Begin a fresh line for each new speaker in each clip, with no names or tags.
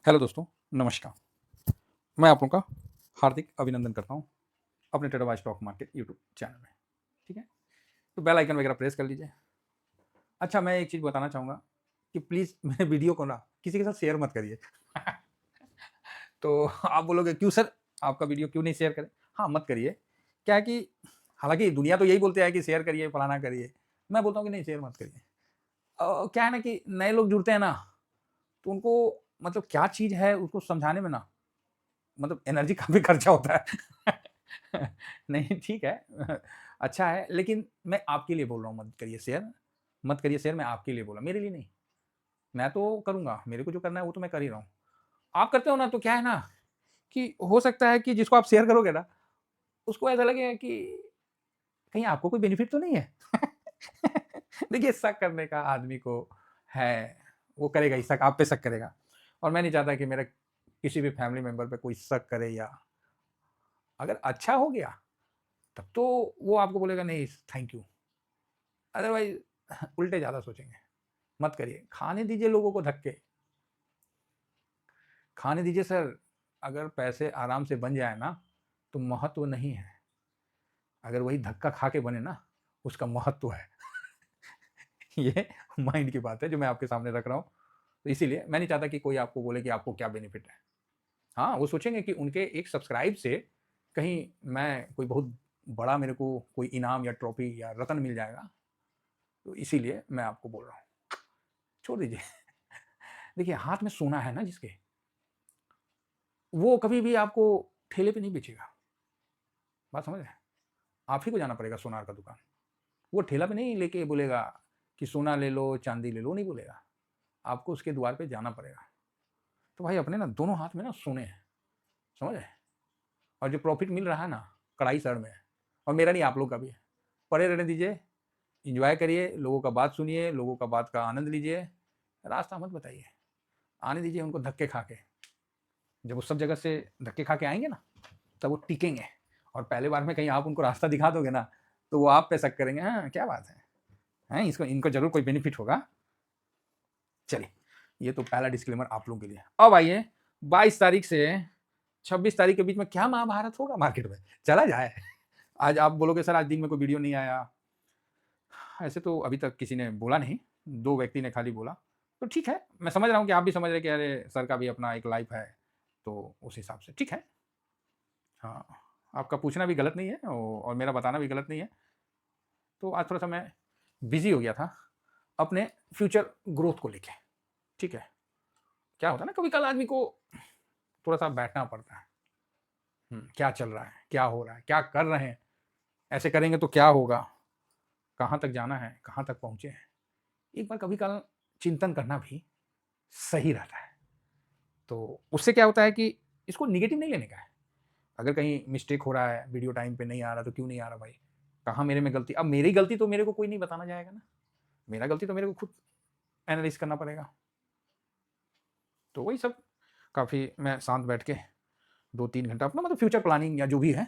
Hello दोस्तों, नमस्कार। मैं आप लोगों का हार्दिक अभिनंदन करता हूँ अपने trader by stock market YouTube channel में। ठीक है, तो बेल आइकन वगैरह प्रेस कर लीजिए। अच्छा, मैं एक चीज़ बताना चाहूँगा कि प्लीज़ मेरे वीडियो को ना किसी के साथ शेयर मत करिए। तो आप बोलोगे क्यों सर, आपका वीडियो क्यों नहीं शेयर करें? हाँ, मत करिए। क्या है कि हालांकि दुनिया तो यही बोलते हैं कि शेयर करिए, फलाना करिए। मैं बोलता हूँ कि नहीं, शेयर मत करिए। क्या है ना कि नए लोग जुड़ते हैं ना, तो उनको मतलब क्या चीज़ है उसको समझाने में ना मतलब एनर्जी काफ़ी खर्चा होता है। नहीं, ठीक है। अच्छा है, लेकिन मैं आपके लिए बोल रहा हूँ, मत करिए शेयर, मत करिए शेयर। मैं आपके लिए बोला, मेरे लिए नहीं। मैं तो करूँगा, मेरे को जो करना है वो तो मैं कर ही रहा हूँ। आप करते हो ना, तो क्या है ना कि हो सकता है कि जिसको आप शेयर करोगे ना, उसको ऐसा लगेगा कि कहीं आपको कोई बेनिफिट तो नहीं है। देखिए, शक करने का आदमी को है, वो करेगा ही शक, आप पे शक करेगा। और मैं नहीं चाहता कि मेरा किसी भी फैमिली मेंबर पे कोई शक करे, या अगर अच्छा हो गया तब तो वो आपको बोलेगा नहीं थैंक यू, अदरवाइज उल्टे ज़्यादा सोचेंगे। मत करिए, खाने दीजिए लोगों को धक्के, खाने दीजिए सर। अगर पैसे आराम से बन जाए ना तो महत्व नहीं है, अगर वही धक्का खा के बने ना उसका महत्व है। ये माइंड की बात है जो मैं आपके सामने रख रहा हूँ। तो इसीलिए मैं नहीं चाहता कि कोई आपको बोले कि आपको क्या बेनिफिट है। हाँ, वो सोचेंगे कि उनके एक सब्सक्राइब से कहीं मैं कोई बहुत बड़ा, मेरे को कोई इनाम या ट्रॉफी या रतन मिल जाएगा। तो इसीलिए मैं आपको बोल रहा हूँ, छोड़ दीजिए। देखिए, हाथ में सोना है ना जिसके, वो कभी भी आपको ठेले पे नहीं बेचेगा। बात समझ रहे हैं? आप ही को जाना पड़ेगा सोनार का दुकान। वो ठेला पे नहीं लेके बोलेगा कि सोना ले लो, चांदी ले लो, नहीं बोलेगा। आपको उसके द्वार पे जाना पड़ेगा। तो भाई अपने ना दोनों हाथ में ना सोने हैं, समझ रहे? और जो प्रॉफिट मिल रहा है ना, कड़ाई सर में है। और मेरा नहीं, आप लोग का भी है। पड़े रहने दीजिए, इंजॉय करिए, लोगों का बात सुनिए, लोगों का बात का आनंद लीजिए, रास्ता मत बताइए। आने दीजिए उनको धक्के खा के। जब वो सब जगह से धक्के खा के आएंगे ना, तब वो टिकेंगे। और पहले बार में कहीं आप उनको रास्ता दिखा दोगे ना, तो वो आप पे शक करेंगे, हाँ क्या बात है, हैं इसको, इनको जरूर कोई बेनिफिट होगा। चलिए, ये तो पहला डिस्क्लेमर आप लोगों के लिए। अब आइए, 22 तारीख से 26 तारीख के बीच में क्या महाभारत होगा मार्केट में, चला जाए। आज आप बोलोगे सर आज दिन में कोई वीडियो नहीं आया, ऐसे तो अभी तक किसी ने बोला नहीं, 2 व्यक्ति ने खाली बोला। तो ठीक है, मैं समझ रहा हूँ कि आप भी समझ रहे कि अरे सर का भी अपना एक लाइफ है, तो उस हिसाब से ठीक है। हाँ, आपका पूछना भी गलत नहीं है और मेरा बताना भी गलत नहीं है। तो आज थोड़ा सा मैं बिजी हो गया था अपने फ्यूचर ग्रोथ को लेके। ठीक है, क्या होता है ना, कभी कल आदमी को थोड़ा सा बैठना पड़ता है। क्या चल रहा है, क्या हो रहा है, क्या कर रहे हैं, ऐसे करेंगे तो क्या होगा, कहाँ तक जाना है, कहाँ तक पहुँचे हैं, एक बार कभी कल चिंतन करना भी सही रहता है। तो उससे क्या होता है कि इसको निगेटिव नहीं लेने का है। अगर कहीं मिस्टेक हो रहा है, वीडियो टाइम पे नहीं आ रहा, तो क्यों नहीं आ रहा भाई, कहाँ मेरे में गलती, अब मेरी गलती तो मेरे को कोई नहीं बताना जाएगा ना, मेरा गलती तो मेरे को खुद एनालाइज करना पड़ेगा। तो वही सब, काफ़ी मैं शांत बैठ के 2-3 घंटा अपना मतलब फ्यूचर प्लानिंग या जो भी है,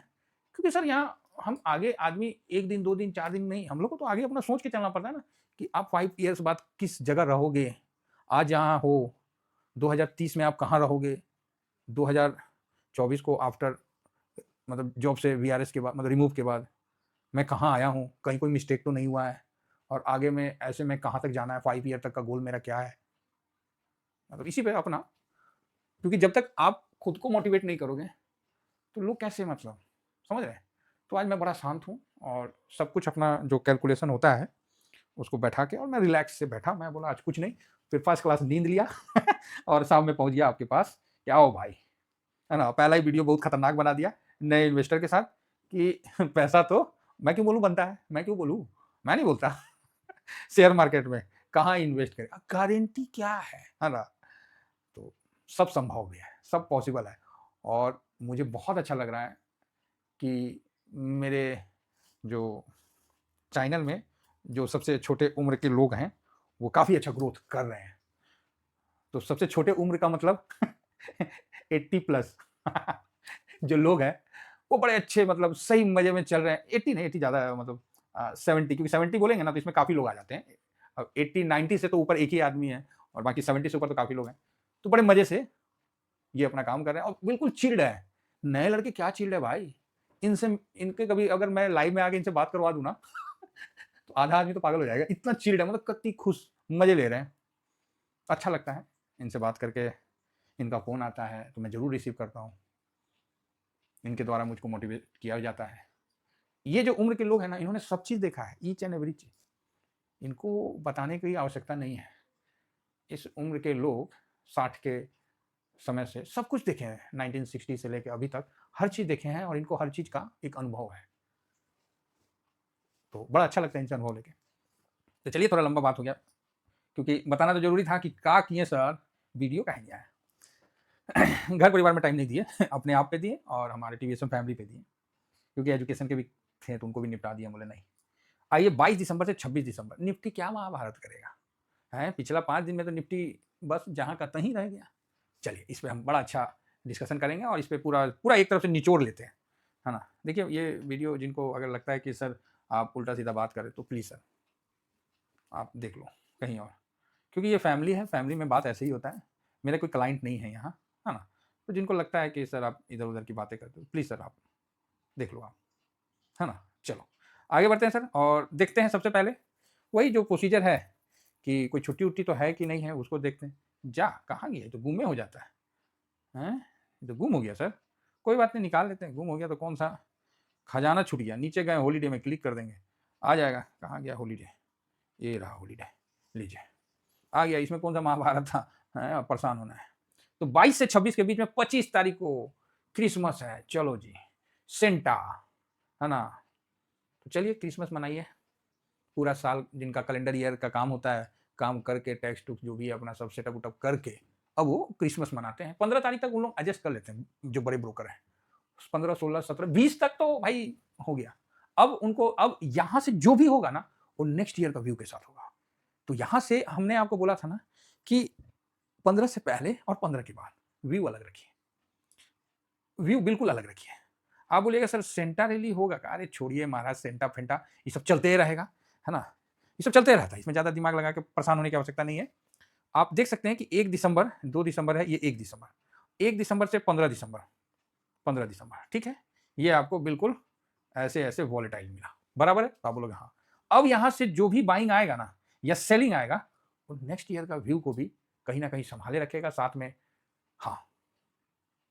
क्योंकि सर यहाँ हम आगे आदमी 1 दिन 2 दिन 4 दिन नहीं, हम लोग को तो आगे अपना सोच के चलना पड़ता है ना कि आप 5 ईयर्स बाद किस जगह रहोगे। आज यहाँ हो, 2030 में आप कहाँ रहोगे, 2024 को आफ्टर मतलब जॉब से वीआरएस के बाद, मतलब रिमूव के बाद मैं कहाँ आया हूँ, कहीं कोई मिस्टेक तो नहीं हुआ है, और आगे में ऐसे में कहाँ तक जाना है, 5 ईयर तक का गोल मेरा क्या है, मतलब इसी पे अपना। क्योंकि जब तक आप खुद को मोटिवेट नहीं करोगे तो लोग कैसे, मतलब समझ रहे हैं? तो आज मैं बड़ा शांत हूँ, और सब कुछ अपना जो कैलकुलेशन होता है उसको बैठा के, और मैं रिलैक्स से बैठा, मैं बोला आज कुछ नहीं, फिर फर्स्ट क्लास नींद लिया। और शाम में पहुंच गया आपके पास। क्या हो भाई, है ना, पहला ही वीडियो बहुत खतरनाक बना दिया नए इन्वेस्टर के साथ कि पैसा तो मैं क्यों बोलूं बनता है, मैं क्यों बोलूं, मैं नहीं बोलता। शेयर मार्केट में कहाँ इन्वेस्ट करें, गारंटी क्या है ना। तो सब संभव भी है, सब पॉसिबल है। और मुझे बहुत अच्छा लग रहा है कि मेरे जो चैनल में जो सबसे छोटे उम्र के लोग हैं वो काफ़ी अच्छा ग्रोथ कर रहे हैं। तो सबसे छोटे उम्र का मतलब 80+ जो लोग हैं वो बड़े अच्छे, मतलब सही मजे में चल रहे हैं। 80 नहीं, 80 ज़्यादा है, मतलब 70, क्योंकि 70 बोलेंगे ना तो इसमें काफ़ी लोग आ जाते हैं। अब 80-90 से तो ऊपर एक ही आदमी है, और बाकी 70 से ऊपर तो काफ़ी लोग हैं। तो बड़े मज़े से ये अपना काम कर रहे हैं और बिल्कुल चिल्ड है। नए लड़के क्या चिल्ड है भाई, इनसे इनके कभी अगर मैं लाइव में आके इनसे बात करवा दूँ ना तो आधा आदमी तो पागल हो जाएगा, इतना चिल्ड है, मतलब कितनी खुश, मजे ले रहे हैं। अच्छा लगता है इनसे बात करके। इनका फ़ोन आता है तो मैं ज़रूर रिसीव करता हूँ, इनके द्वारा मुझको मोटिवेट किया जाता है। ये जो उम्र के लोग हैं ना, इन्होंने सब चीज़ देखा है, ईच एंड एवरी चीज़, इनको बताने की आवश्यकता नहीं है। इस उम्र के लोग 60 के समय से सब कुछ देखे हैं, 1960 से लेकर अभी तक हर चीज़ देखे हैं और इनको हर चीज़ का एक अनुभव है। तो बड़ा अच्छा लगता है इनसे अनुभव लेके। तो चलिए, थोड़ा लंबा बात हो गया, क्योंकि बताना तो ज़रूरी था कि क्या किए सर, वीडियो काहे नहीं आया। घर परिवार में टाइम नहीं दिए, अपने आप पे दिए और हमारे टीवीएसएम फैमिली पे दिए, क्योंकि एजुकेशन के भी थे तो उनको भी निपटा दिया। बोले नहीं, आइए 22 दिसंबर से 26 दिसंबर, निफ्टी क्या महाभारत करेगा है, पिछला 5 दिन में तो निफ्टी बस जहाँ का तहीं रह गया। चलिए, इस पर हम बड़ा अच्छा डिस्कशन करेंगे और इस पर पूरा पूरा एक तरफ से निचोड़ लेते हैं, है ना। देखिए, ये वीडियो जिनको अगर लगता है कि सर आप उल्टा सीधा बात करें तो प्लीज़ सर आप देख लो कहीं और, क्योंकि ये फैमिली है, फैमिली में बात ऐसे ही होता है। मेरा कोई क्लाइंट नहीं है यहाँ, है ना। तो जिनको लगता है कि सर आप इधर उधर की बातें करते हो, प्लीज़ सर आप देख लो आप, है ना। चलो आगे बढ़ते हैं सर और देखते हैं। सबसे पहले वही जो प्रोसीजर है कि कोई छुट्टी उट्टी तो है कि नहीं है, उसको देखते हैं। जा कहाँ गया, तो गुम में हो जाता है, हैं तो गुम हो गया सर, कोई बात नहीं, निकाल लेते हैं। गुम हो गया तो कौन सा खजाना छूट गया, नीचे गए हॉलीडे में क्लिक कर देंगे, आ जाएगा। कहाँ गया हॉलीडे, ये रहा हॉलीडे, लीजिए आ गया। इसमें कौन सा महाभारत था, परेशान होना है। तो 22 से 26 के बीच में 25 तारीख को क्रिसमस है, चलो जी, सेंटा, है ना। तो चलिए क्रिसमस मनाइए। पूरा साल जिनका कैलेंडर ईयर का काम होता है, काम करके टैक्स टूक्स जो भी है अपना सब सेटअप उटअप करके अब वो क्रिसमस मनाते हैं। 15 तारीख तक उन लोग एडजस्ट कर लेते हैं, जो बड़े ब्रोकर हैं। 15, 16, 17, 20 तक तो भाई हो गया। अब उनको अब यहां से जो भी होगा ना, वो नेक्स्ट ईयर का व्यू के साथ होगा। तो यहां से हमने आपको बोला था ना कि 15 से पहले और 15 के बाद व्यू अलग रखिए, व्यू बिल्कुल अलग रखिए। आप बोलिएगा सर सेंटा रैली होगा क्या, अरे छोड़िए महाराज, सेंटा फेंटा ये सब चलते ही रहेगा, है ना। ये सब चलते रहता है, इसमें ज़्यादा दिमाग लगा के परेशान होने की आवश्यकता नहीं है। आप देख सकते हैं कि 1 दिसंबर, 2 दिसंबर है, ये 1 दिसंबर, 1 दिसंबर से 15 दिसंबर, 15 दिसंबर, ठीक है। ये आपको बिल्कुल ऐसे ऐसे वॉलेटाइल मिला, बराबर है। तो आप बोलोगे हाँ। अब यहाँ से जो भी बाइंग आएगा ना या सेलिंग आएगा, वो नेक्स्ट ईयर का व्यू को भी कहीं ना कहीं संभाले रखेगा साथ में। हाँ,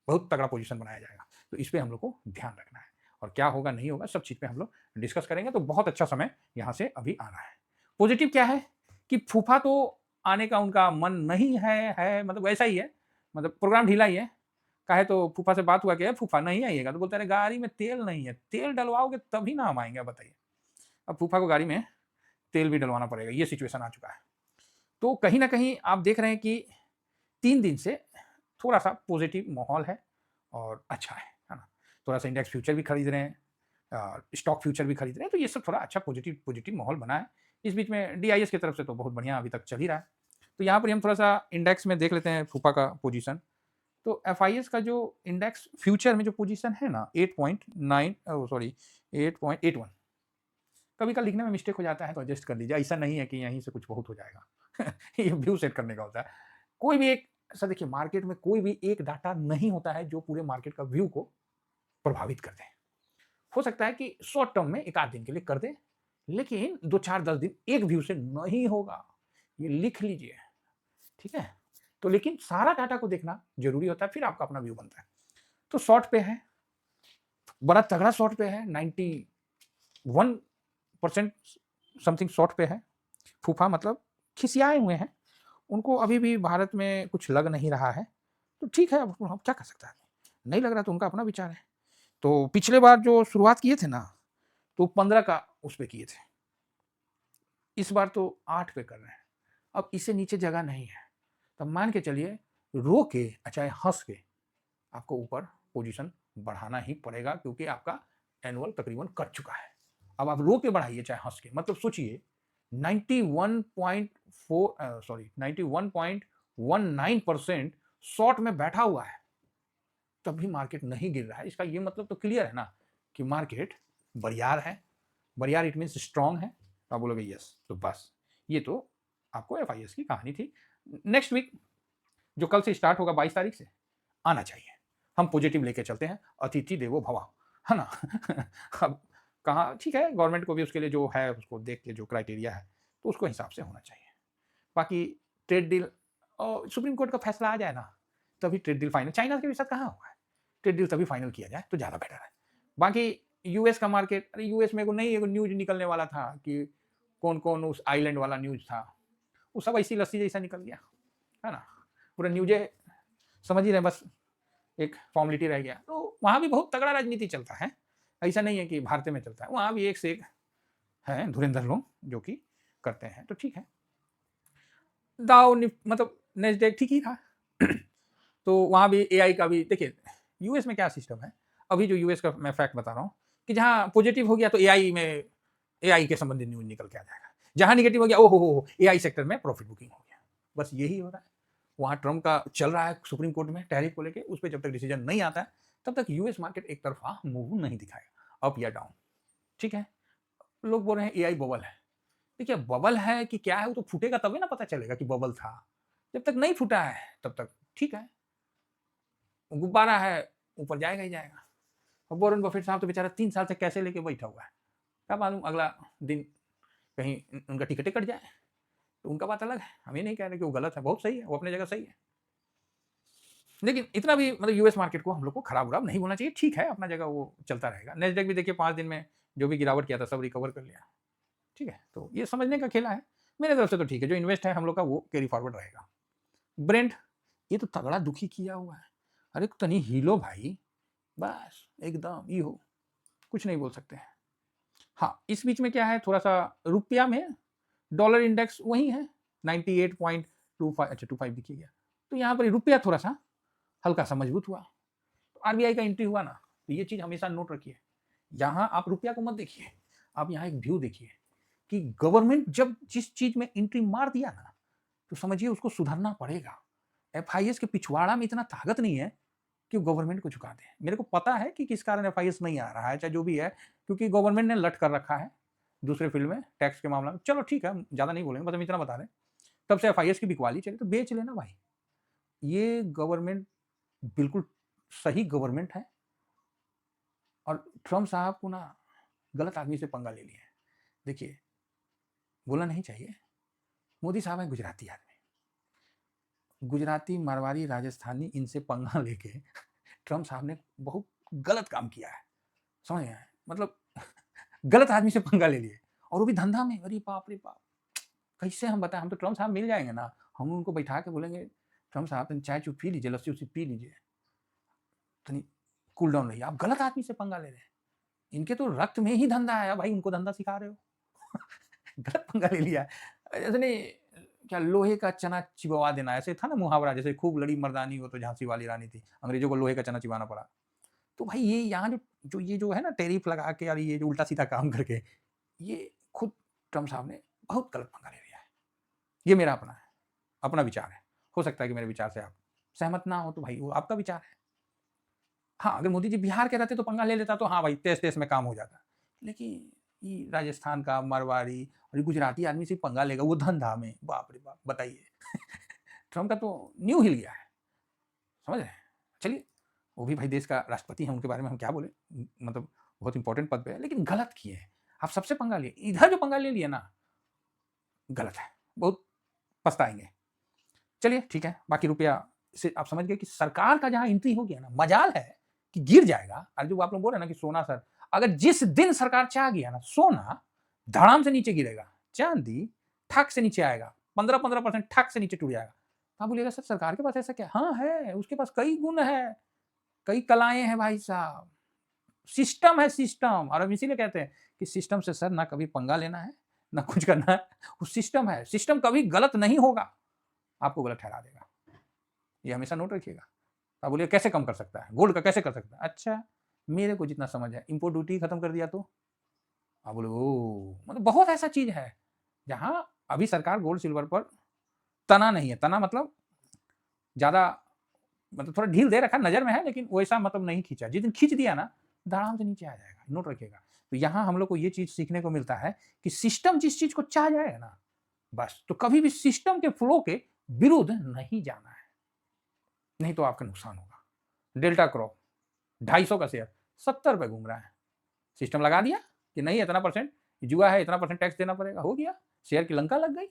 बहुत तगड़ा पोजीशन बनाया जाएगा। तो इस पे हम लोग को ध्यान रखना है, और क्या होगा नहीं होगा सब चीज़ पे हम लोग डिस्कस करेंगे। तो बहुत अच्छा समय यहाँ से अभी आ रहा है। पॉजिटिव क्या है कि फूफा तो आने का उनका मन नहीं है, मतलब वैसा ही है, मतलब प्रोग्राम ढीला ही है। काहे तो फूफा से बात हुआ कि फूफा नहीं आइएगा, तो बोलते अरे गाड़ी में तेल नहीं है, तेल डलवाओगे तभी ना हम आएंगे, बताइए। अब फूफा को गाड़ी में तेल भी डलवाना पड़ेगा, ये सिचुएशन आ चुका है। तो कहीं ना कहीं आप देख रहे हैं कि 3 दिन से थोड़ा सा पॉजिटिव माहौल है और अच्छा है ना। थोड़ा सा इंडेक्स फ्यूचर भी खरीद रहे हैं, स्टॉक फ्यूचर भी खरीद रहे हैं, तो ये सब थोड़ा अच्छा पॉजिटिव पॉजिटिव माहौल बना है। इस बीच में डीआईएस की तरफ से तो बहुत बढ़िया अभी तक चल ही रहा है। तो यहाँ पर हम थोड़ा सा इंडेक्स में देख लेते हैं फूफा का पोजीशन। तो एफआईएस का जो इंडेक्स फ्यूचर में जो पोजीशन है ना 8.9 सॉरी 8.81, कभी का लिखने में मिस्टेक हो जाता है तो एडजस्ट कर लीजिए, ऐसा नहीं है कि यहीं से कुछ बहुत हो जाएगा। ये व्यू सेट करने का होता है। कोई भी एक ऐसा देखिए, मार्केट में कोई भी एक डाटा नहीं होता है जो पूरे मार्केट का व्यू को प्रभावित कर दे। हो सकता है कि शॉर्ट टर्म में एक आध दिन के लिए कर दे, लेकिन 2, 4, 10 दिन एक व्यू से नहीं होगा, ये लिख लीजिए, ठीक है। तो लेकिन सारा डाटा को देखना जरूरी होता है, फिर आपका अपना व्यू बनता है। तो शॉर्ट पे है, बड़ा तगड़ा शॉर्ट पे है, 91% समथिंग शॉर्ट पे है फूफा, मतलब खिसियाए हुए हैं। उनको अभी भी भारत में कुछ लग नहीं रहा है, तो ठीक है, अब हम क्या कर सकते हैं, नहीं लग रहा तो उनका अपना विचार है। तो पिछले बार जो शुरुआत किए थे ना, तो 15 का उस पे किए थे, इस बार तो 8 पे कर रहे हैं। अब इससे नीचे जगह नहीं है, तब मान के चलिए रो के चाहे हंस के आपको ऊपर पोजीशन बढ़ाना ही पड़ेगा, क्योंकि आपका एनुअल तकरीबन कट चुका है। अब आप रो के बढ़ाइए चाहे हंस के, मतलब सोचिए 91.19% शॉर्ट में बैठा हुआ है, तब भी मार्केट नहीं गिर रहा है। इसका ये मतलब तो क्लियर है ना कि मार्केट बरियार है। बरियार इट मीन स्ट्रांग है। तो आप बोलोगे यस, तो बस ये तो आपको एफआईएस की कहानी थी। नेक्स्ट वीक जो कल से स्टार्ट होगा 22 तारीख से, आना चाहिए। हम पॉजिटिव लेके चलते हैं, अतिथि देवो भव, है ना? अब कहाँ ठीक है, गवर्नमेंट को भी उसके लिए जो है उसको देख के जो क्राइटेरिया है तो उसको हिसाब से होना चाहिए। बाकी ट्रेड डील और सुप्रीम कोर्ट का फैसला आ जाए ना, तभी ट्रेड डील फाइनल। चाइना के साथ कहाँ हुआ है? ट्रेड डील तभी फाइनल किया जाए तो ज़्यादा बेटर है। बाकी यूएस का मार्केट, अरे यूएस में नहीं एगो न्यूज़ निकलने वाला था कि कौन-कौन उस आइलैंड वाला न्यूज़ था, वो सब ऐसी लस्सी जैसा निकल गया, है ना? पूरा न्यूज़े समझ ही रहे, बस एक फॉर्मेलिटी रह गया। तो वहाँ भी बहुत तगड़ा राजनीति चलता है, ऐसा नहीं है कि भारत में चलता है, वहाँ भी एक से एक हैं धुरंधर लोग जो कि करते हैं, तो ठीक है। दाव मतलब नेस्डेक ठीक ही था। तो वहाँ भी एआई का भी देखिए, यूएस में क्या सिस्टम है, अभी जो यूएस का मैं फैक्ट बता रहा हूँ कि जहाँ पॉजिटिव हो गया तो एआई में एआई के संबंधित न्यूज निकल के आ जाएगा, जहाँ निगेटिव हो गया ओ हो एआई सेक्टर में प्रॉफिट बुकिंग हो गया, बस यही हो रहा है। वहाँ ट्रम्प का चल रहा है सुप्रीम कोर्ट में टैरिफ को लेके, उस पर जब तक डिसीजन नहीं आता है तब तक यूएस मार्केट एक तरफा मूव नहीं दिखाएगा, अप या डाउन, ठीक है। लोग बोल रहे हैं एआई बबल है, देखिए बबल है कि क्या है वो तो फूटेगा तभी ना पता चलेगा कि बबल था, जब तक नहीं फूटा है तब तक ठीक है, गुब्बारा है ऊपर जाएगा ही जाएगा। और वॉरेन बफेट साहब तो बेचारा 3 साल से कैसे लेके बैठा हुआ है, क्या मालूम अगला दिन कहीं उनका टिकट कट जाए, तो उनका बात अलग है, हम ये नहीं कह रहे कि वो गलत है, बहुत सही है, वो अपनी जगह सही है। लेकिन इतना भी मतलब यूएस मार्केट को हम लोग को खराब उराब नहीं बोलना चाहिए, ठीक है अपना जगह वो चलता रहेगा। नेस्डेक भी देखिए 5 दिन में जो भी गिरावट किया था सब रिकवर कर लिया, ठीक है। तो ये समझने का खेला है, मेरे तरफ से तो ठीक है, जो इन्वेस्ट है हम लोग का वो कैरी फॉरवर्ड रहेगा। ब्रेंट ये तो तगड़ा दुखी किया हुआ है, अरे तनी हीलो भाई, बस एकदम ई हो, कुछ नहीं बोल सकते हैं। हाँ, इस बीच में क्या है, थोड़ा सा रुपया में डॉलर इंडेक्स वही है 98.25, अच्छा 25 दिखिए गया, तो यहाँ पर रुपया थोड़ा सा हल्का सा मजबूत हुआ, तो आरबीआई का एंट्री हुआ ना, तो ये चीज हमेशा नोट रखिए। यहाँ आप रुपया को मत देखिए, आप यहाँ एक व्यू देखिए कि गवर्नमेंट जब जिस चीज में एंट्री मार दिया ना, तो समझिए उसको सुधरना पड़ेगा। एफआईएस के पिछवाड़ा में इतना ताकत नहीं है कि गवर्नमेंट को झुका दे। मेरे को पता है कि किस कारण एफआईएस नहीं आ रहा है, चाहे जो भी है, क्योंकि गवर्नमेंट ने लट कर रखा है दूसरे फील्ड में, टैक्स के मामला में। चलो ठीक है, ज्यादा नहीं बोलेंगे, बस हम इतना बता रहे हैं, तब से एफआईएस की बिकवाली चली, तो बेच लेना भाई। ये गवर्नमेंट बिल्कुल सही गवर्नमेंट है, और ट्रम्प साहब को ना गलत आदमी से पंगा ले लिया है। देखिए, बोलना नहीं चाहिए, मोदी साहब है गुजराती आदमी, गुजराती, मारवाड़ी, राजस्थानी, इनसे पंगा लेके ट्रम्प साहब ने बहुत गलत काम किया है, समझ गए? मतलब गलत आदमी से पंगा ले लिए, और वो भी धंधा में। अरे बाप रे बाप, कैसे हम बताएं, हम तो ट्रम्प साहब मिल जाएंगे ना, हम उनको बैठा के बोलेंगे ट्रम्प साहब तनी चाय चुप पी लीजिए, लस्सी उस्सी पी लीजिए, तनी कूल डाउन रहिए, आप गलत आदमी से पंगा ले रहे हैं, इनके तो रक्त में ही धंधा है भाई, उनको धंधा सिखा रहे हो। गलत पंगा ले लिया, ऐसे नहीं क्या लोहे का चना चिबवा देना, ऐसे था ना मुहावरा, जैसे खूब लड़ी मर्दानी हो तो झांसी वाली रानी थी, अंग्रेजों को लोहे का चना चिबाना पड़ा। तो भाई ये यहाँ जो है ना टैरिफ लगा के, और ये जो उल्टा सीधा काम करके, ये खुद ट्रम्प साहब ने बहुत गलत पंगा ले लिया है। ये मेरा अपना विचार है, हो सकता है कि मेरे विचार से आप सहमत ना हो, तो भाई वो आपका विचार है। हाँ, अगर मोदी जी बिहार के रहते तो पंगा ले लेता, तो हाँ भाई तेज में काम हो जाता, लेकिन ये राजस्थान का, मारवाड़ी और गुजराती आदमी से पंगा लेगा, वो धंधा में, बाप रे बाप, बताइए। ट्रम्प का तो न्यू हिल गया है, समझ रहे हैं? चलिए, वो भी भाई देश का राष्ट्रपति हैं, उनके बारे में हम क्या बोले, मतलब बहुत इंपॉर्टेंट पद पे है, लेकिन गलत किए हैं। आप सबसे पंगा लिए, इधर जो पंगा ले लिए ना, गलत है, बहुत पछताएंगे। चलिए ठीक है, बाकी रुपया से आप समझ गए कि सरकार का जहां एंट्री हो गया ना, मजाल है कि गिर जाएगा। और जो आप लोग बोल रहे हैं ना कि सोना सर, अगर जिस दिन सरकार चाह गया ना, सोना धड़ाम से नीचे गिरेगा, चांदी ठक से नीचे आएगा, 15% ठक से नीचे टूट जाएगा। आप बोलिएगा सर सरकार के पास ऐसा क्या? हाँ है, उसके पास कई गुण है, कई कलाएं हैं भाई साहब, सिस्टम है सिस्टम। और हम इसीलिए कहते हैं कि सिस्टम से सर ना कभी पंगा लेना है ना कुछ करना है, वो सिस्टम है, सिस्टम कभी गलत नहीं होगा, आपको गलत ठहरा देगा, ये हमेशा नोट रखिएगा। आप बोलिए कैसे कम कर सकता है, गोल्ड का कैसे कर सकता है? अच्छा, मेरे को जितना समझ है, इंपोर्ट ड्यूटी खत्म कर दिया तो आप बोले ओ, मतलब बहुत ऐसा चीज है जहां अभी सरकार गोल्ड सिल्वर पर तना नहीं है, तना मतलब ज्यादा, मतलब थोड़ा ढील दे रखा, नजर में है, लेकिन वैसा मतलब नहीं खींचा, जिस दिन खींच दिया ना, धड़ाम से नीचे आ जाएगा, नोट रखिएगा। तो यहाँ हम लोग को ये चीज सीखने को मिलता है कि सिस्टम जिस चीज को चाह जाएगा ना, बस, तो कभी भी सिस्टम के फ्लो के विरुद्ध नहीं जाना है, नहीं तो आपका नुकसान होगा। डेल्टा क्रॉप 250 का शेयर 70 रुपये घूम रहा है। सिस्टम लगा दिया कि नहीं इतना परसेंट जुआ है, इतना परसेंट टैक्स देना पड़ेगा, हो गया, शेयर की लंका लग गई,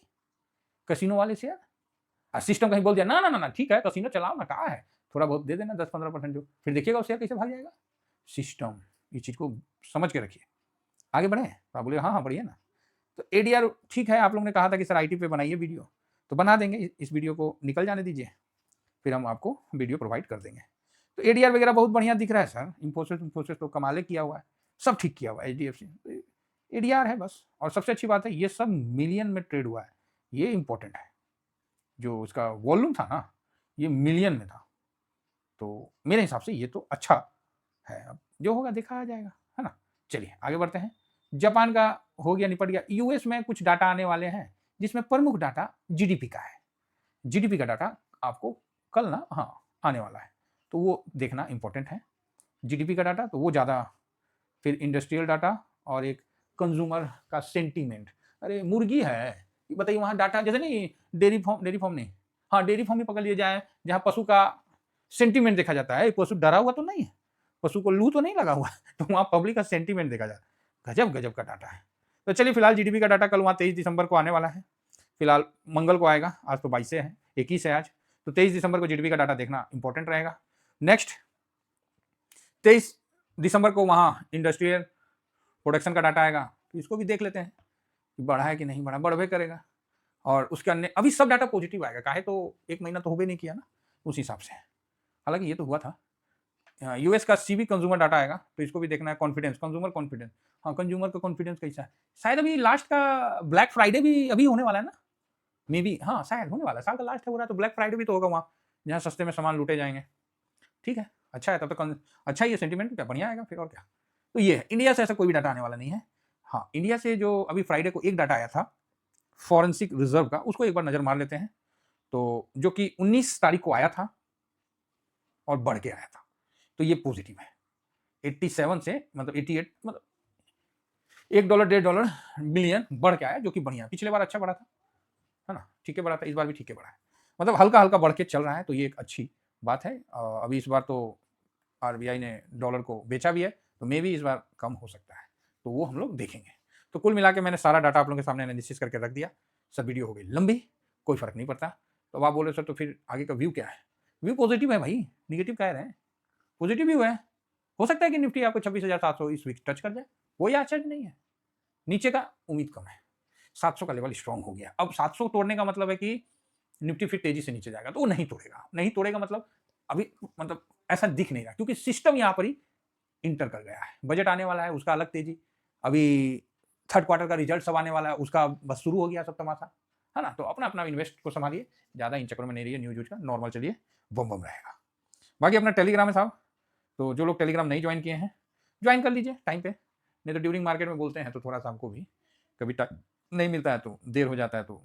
कसिनो वाले शेयर। और सिस्टम कहीं बोल दिया ना ना ना ना ठीक है कसिनो चलाओ ना, कहा है थोड़ा बहुत दे देना 10-15% जो, फिर देखिएगा शेयर कैसे भाग जाएगा। सिस्टम, इस चीज़ को समझ के रखिए। आगे बढ़े तो आप बोले हाँ हाँ बढ़िया ना। तो एडीआर ठीक है, आप लोगों ने कहा था कि सर आईटी पे बनाइए वीडियो, तो बना देंगे, इस वीडियो को निकल जाने दीजिए, फिर हम आपको वीडियो प्रोवाइड कर देंगे। तो एडीआर वगैरह बहुत बढ़िया दिख रहा है सर, इंफोसिस तो कमाले किया हुआ है, सब ठीक किया हुआ है, एचडीएफसी एडीआर है बस। और सबसे अच्छी बात है ये सब मिलियन में ट्रेड हुआ है, ये इंपॉर्टेंट है। जो उसका वॉल्यूम था ना ये मिलियन में था, तो मेरे हिसाब से ये तो अच्छा है, अब जो होगा देखा आ जाएगा, है ना। चलिए आगे बढ़ते हैं। जापान का हो गया, निपट गया। यूएस में कुछ डाटा आने वाले हैं जिसमें प्रमुख डाटा जीडीपी का है। जीडीपी का डाटा आपको कल ना हाँ आने वाला है, तो वो देखना इंपॉर्टेंट है। जीडीपी का डाटा तो वो ज़्यादा, फिर इंडस्ट्रियल डाटा और एक कंज्यूमर का सेंटीमेंट। अरे मुर्गी है बताइए वहाँ डाटा, जैसे नहीं डेयरी फार्म नहीं, हाँ डेयरी फार्म ही पकड़ लिया जाए जहाँ पशु का सेंटीमेंट देखा जाता है, पशु डरा हुआ तो नहीं है, पशु को लू तो नहीं लगा हुआ तो वहाँ पब्लिक का सेंटीमेंट देखा जाता है। गजब गजब का डाटा है। तो चलिए फिलहाल जीडीपी का डाटा कल वहाँ 23 दिसंबर को आने वाला है, फिलहाल मंगल को आएगा, आज तो 22 है, 21 है आज, तो 23 दिसंबर को जीडीपी का डाटा देखना इंपॉर्टेंट रहेगा। नेक्स्ट 23 दिसंबर को वहाँ इंडस्ट्रियल प्रोडक्शन का डाटा आएगा, तो इसको भी देख लेते हैं कि बढ़ा है कि नहीं बढ़ा, बढ़वे करेगा। और उसके अन्य अभी सब डाटा पॉजिटिव आएगा, काहे तो एक महीना तो हो भी नहीं किया ना उस हिसाब से, हालांकि ये तो हुआ था। यूएस का सीबी कंज्यूमर डाटा आएगा, तो इसको भी देखना है। कॉन्फिडेंस, कंज्यूमर कॉन्फिडेंस, हाँ कंज्यूमर का कॉन्फिडेंस कैसा है। शायद अभी लास्ट का ब्लैक फ्राइडे भी अभी होने वाला है ना, मे बी, हाँ शायद होने वाला है, साल का लास्ट हो रहा है तो ब्लैक फ्राइडे भी तो होगा वहाँ, जहाँ सस्ते में सामान लूटे जाएंगे। ठीक है, अच्छा है तब तक, अच्छा ही है सेंटीमेंट, क्या बढ़िया आएगा फिर और क्या। तो ये है, इंडिया से ऐसा कोई भी डाटा आने वाला नहीं है। हाँ इंडिया से जो अभी फ्राइडे को एक डाटा आया था फॉरेंसिक रिजर्व का, उसको एक बार नजर मार लेते हैं। तो जो कि 19 तारीख को आया था और बढ़ के आया था, तो ये पॉजिटिव है। 87 से मतलब 88, मतलब $1 $1.5 बिलियन बढ़ के आया, जो कि बढ़िया, पिछले बार अच्छा बढ़ा था, है ना, ठीक है बढ़ा था, इस बार भी ठीक है बढ़ा है, मतलब हल्का हल्का बढ़ के चल रहा है, तो ये एक अच्छी बात है। अभी इस बार तो आरबीआई ने डॉलर को बेचा भी है, तो मे भी इस बार कम हो सकता है, तो वो हम लोग देखेंगे। तो कुल मिला के मैंने सारा डाटा आप लोगों के सामने एनालिसिस करके रख दिया। सर वीडियो हो गई लंबी, कोई फर्क नहीं पड़ता। तो आप बोले सर तो फिर आगे का व्यू क्या है, व्यू पॉजिटिव है भाई, निगेटिव कह रहे हैं, पॉजिटिव व्यू है। हो सकता है कि निफ्टी आपको 26,700 इस वीक टच कर जाए, कोई आश्चर्य नहीं है, नीचे का उम्मीद कम है। 700 का लेवल स्ट्रांग हो गया, अब 700 तोड़ने का मतलब है कि निफ्टी फिर तेजी से नीचे जाएगा, तो वो नहीं तोड़ेगा, नहीं तोड़ेगा मतलब अभी, मतलब ऐसा दिख नहीं रहा, क्योंकि सिस्टम यहाँ पर ही इंटर कर गया है। बजट आने वाला है, उसका अलग तेजी, अभी थर्ड क्वार्टर का रिजल्ट सब आने वाला है, उसका बस शुरू हो गया सब तमाशा, है ना। तो अपना अपना इन्वेस्ट को संभालिए, ज़्यादा इन चक्करों में नहीं रहिए, न्यूज का नॉर्मल चलिए, बम बम रहेगा। बाकी अपना टेलीग्राम है साहब, तो जो लोग टेलीग्राम नहीं ज्वाइन किए हैं ज्वाइन कर लीजिए टाइम पे, नहीं तो ड्यूरिंग मार्केट में बोलते हैं तो थोड़ा सा हमको भी कभी टाइम नहीं मिलता है, तो देर हो जाता है, तो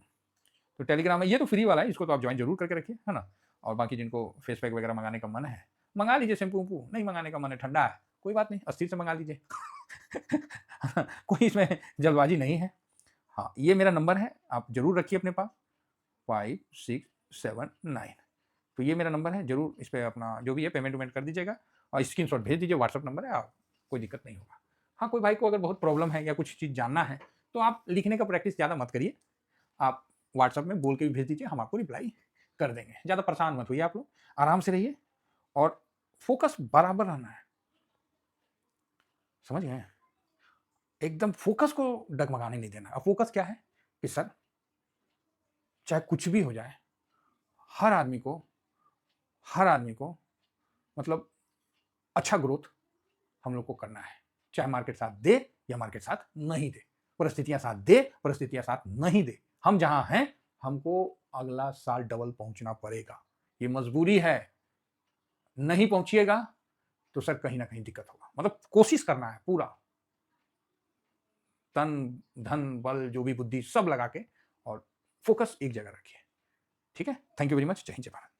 टेलीग्राम है, ये तो फ्री वाला है, इसको तो आप ज्वाइन जरूर करके रखिए, है ना। और बाकी जिनको फेस पैक वगैरह मंगाने का मन है मंगा लीजिए, शैम्पू वम्पू नहीं मंगाने का मन है, ठंडा है कोई बात नहीं, अस्थिर से मंगा लीजिए कोई इसमें जल्दबाजी नहीं है। हाँ ये मेरा नंबर है, आप जरूर रखिए अपने पास, 5679, तो ये मेरा नंबर है, जरूर इस पर अपना जो भी है पेमेंट वेमेंट कर दीजिएगा और स्क्रीनशॉट भेज दीजिए, व्हाट्सअप नंबर है, आप कोई दिक्कत नहीं होगा। हाँ कोई भाई को अगर बहुत प्रॉब्लम है या कुछ चीज़ जानना है तो आप लिखने का प्रैक्टिस ज़्यादा मत करिए, आप व्हाट्सअप में बोल के भी भेज दीजिए, हम आपको रिप्लाई कर देंगे। ज़्यादा परेशान मत होइए, आप लोग आराम से रहिए और फोकस बराबर रहना है, समझ गए, एकदम फोकस को डगमगाने नहीं देना। अब फोकस क्या है कि सर चाहे कुछ भी हो जाए, हर आदमी को मतलब अच्छा ग्रोथ हम लोग को करना है, चाहे मार्केट साथ दे या मार्केट साथ नहीं दे, परिस्थितियां साथ दे परिस्थितियां साथ नहीं दे, हम जहां हैं हमको अगला साल डबल पहुंचना पड़ेगा, ये मजबूरी है। नहीं पहुंचिएगा तो सर कहीं ना कहीं दिक्कत होगा, मतलब कोशिश करना है पूरा, तन धन बल जो भी बुद्धि सब लगा के, और फोकस एक जगह रखिए। ठीक है, थैंक यू वेरी मच, जय हिंद जय भारत।